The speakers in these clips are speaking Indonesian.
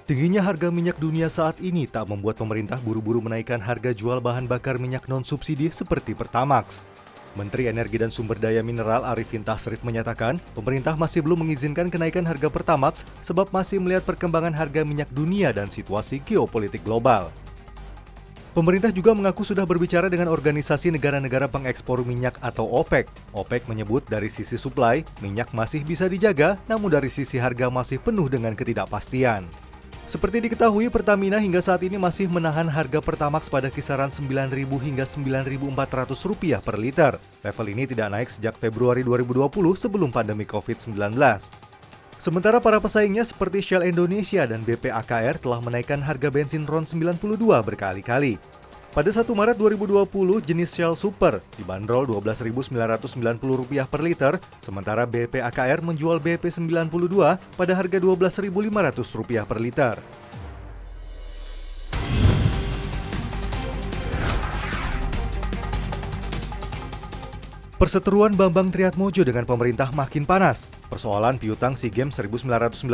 Tingginya harga minyak dunia saat ini tak membuat pemerintah buru-buru menaikkan harga jual bahan bakar minyak non-subsidi seperti Pertamax. Menteri Energi dan Sumber Daya Mineral Arifin Tasrif menyatakan, pemerintah masih belum mengizinkan kenaikan harga Pertamax sebab masih melihat perkembangan harga minyak dunia dan situasi geopolitik global. Pemerintah juga mengaku sudah berbicara dengan organisasi negara-negara pengekspor minyak atau OPEC. OPEC menyebut dari sisi suplai, minyak masih bisa dijaga, namun dari sisi harga masih penuh dengan ketidakpastian. Seperti diketahui, Pertamina hingga saat ini masih menahan harga Pertamax pada kisaran Rp9.000 hingga Rp9.400 per liter. Level ini tidak naik sejak Februari 2020 sebelum pandemi COVID-19. Sementara para pesaingnya seperti Shell Indonesia dan BP AKR telah menaikkan harga bensin RON 92 berkali-kali. Pada 1 Maret 2020, jenis Shell Super dibanderol Rp12.990 per liter, sementara BP AKR menjual BP 92 pada harga Rp12.500 per liter. Perseteruan Bambang Triatmojo dengan pemerintah makin panas. Persoalan piutang SEA Games 1997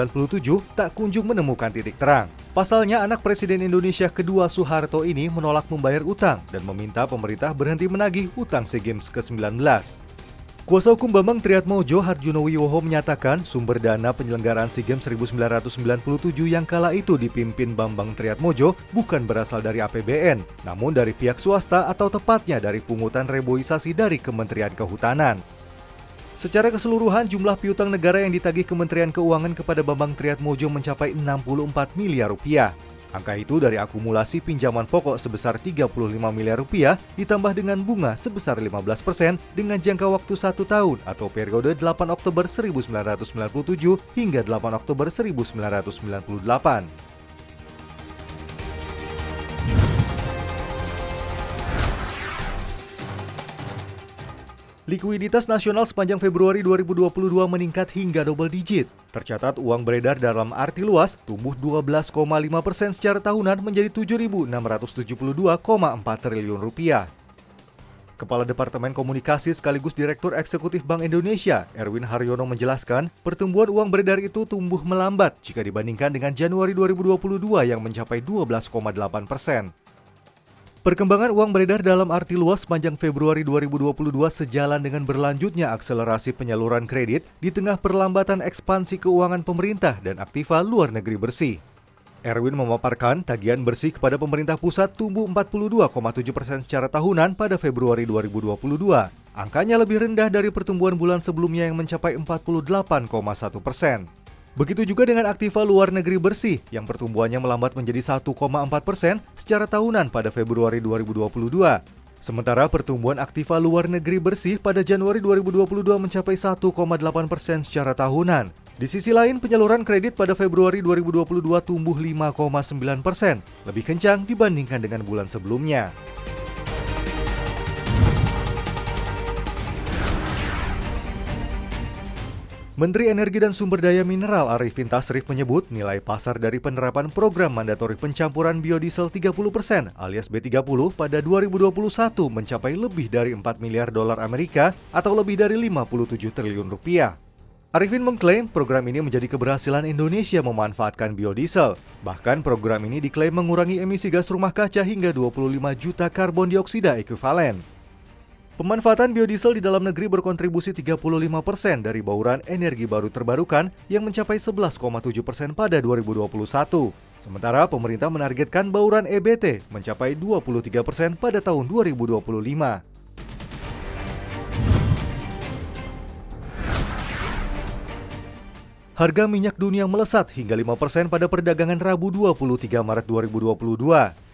tak kunjung menemukan titik terang. Pasalnya, anak Presiden Indonesia kedua Soeharto ini menolak membayar utang dan meminta pemerintah berhenti menagih utang SEA Games ke-19. Kuasa hukum Bambang Triatmojo, Harjuno Wiwoho, menyatakan sumber dana penyelenggaraan SEA Games 1997 yang kala itu dipimpin Bambang Triatmojo bukan berasal dari APBN, namun dari pihak swasta atau tepatnya dari pungutan reboisasi dari Kementerian Kehutanan. Secara keseluruhan, jumlah piutang negara yang ditagih Kementerian Keuangan kepada Bambang Triatmojo mencapai Rp64 miliar. Angka itu dari akumulasi pinjaman pokok sebesar Rp35 miliar ditambah dengan bunga sebesar 15% dengan jangka waktu 1 tahun atau periode 8 Oktober 1997 hingga 8 Oktober 1998. Likuiditas nasional sepanjang Februari 2022 meningkat hingga double digit. Tercatat uang beredar dalam arti luas tumbuh 12,5% secara tahunan menjadi Rp7.672,4 triliun. Kepala Departemen Komunikasi sekaligus Direktur Eksekutif Bank Indonesia, Erwin Haryono, menjelaskan, pertumbuhan uang beredar itu tumbuh melambat jika dibandingkan dengan Januari 2022 yang mencapai 12,8%. Perkembangan uang beredar dalam arti luas sepanjang Februari 2022 sejalan dengan berlanjutnya akselerasi penyaluran kredit di tengah perlambatan ekspansi keuangan pemerintah dan aktiva luar negeri bersih. Erwin memaparkan tagihan bersih kepada pemerintah pusat tumbuh 42,7% secara tahunan pada Februari 2022. Angkanya lebih rendah dari pertumbuhan bulan sebelumnya yang mencapai 48,1%. Begitu juga dengan aktiva luar negeri bersih yang pertumbuhannya melambat menjadi 1,4% secara tahunan pada Februari 2022. Sementara pertumbuhan aktiva luar negeri bersih pada Januari 2022 mencapai 1,8% secara tahunan. Di sisi lain, penyaluran kredit pada Februari 2022 tumbuh 5,9%, lebih kencang dibandingkan dengan bulan sebelumnya. Menteri Energi dan Sumber Daya Mineral Arifin Tasrif menyebut nilai pasar dari penerapan program mandatori pencampuran biodiesel 30% alias B30 pada 2021 mencapai lebih dari $4 miliar atau lebih dari Rp57 triliun. Arifin mengklaim program ini menjadi keberhasilan Indonesia memanfaatkan biodiesel. Bahkan program ini diklaim mengurangi emisi gas rumah kaca hingga 25 juta karbon dioksida ekuivalen. Pemanfaatan biodiesel di dalam negeri berkontribusi 35% dari bauran energi baru terbarukan yang mencapai 11,7% pada 2021. Sementara pemerintah menargetkan bauran EBT mencapai 23% pada tahun 2025. Harga minyak dunia melesat hingga 5% pada perdagangan Rabu 23 Maret 2022.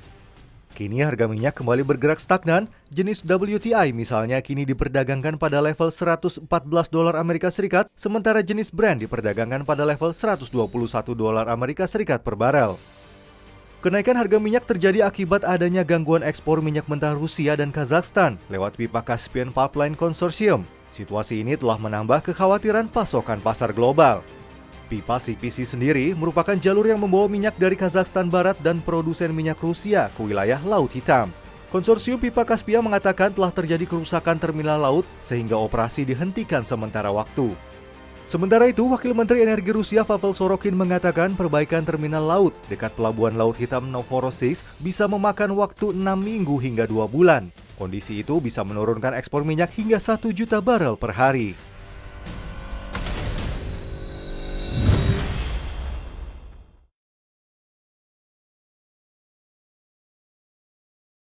Kini harga minyak kembali bergerak stagnan, jenis WTI misalnya kini diperdagangkan pada level $114 Amerika Serikat, sementara jenis Brent diperdagangkan pada level $121 Amerika Serikat per barel. Kenaikan harga minyak terjadi akibat adanya gangguan ekspor minyak mentah Rusia dan Kazakhstan lewat pipa Caspian Pipeline Consortium. Situasi ini telah menambah kekhawatiran pasokan pasar global. Pipa CPC sendiri merupakan jalur yang membawa minyak dari Kazakhstan Barat dan produsen minyak Rusia ke wilayah Laut Hitam. Konsorsium Pipa Caspia mengatakan telah terjadi kerusakan terminal laut sehingga operasi dihentikan sementara waktu. Sementara itu, Wakil Menteri Energi Rusia Pavel Sorokin mengatakan perbaikan terminal laut dekat Pelabuhan Laut Hitam Novorossiysk bisa memakan waktu 6 minggu hingga 2 bulan. Kondisi itu bisa menurunkan ekspor minyak hingga 1 juta barel per hari.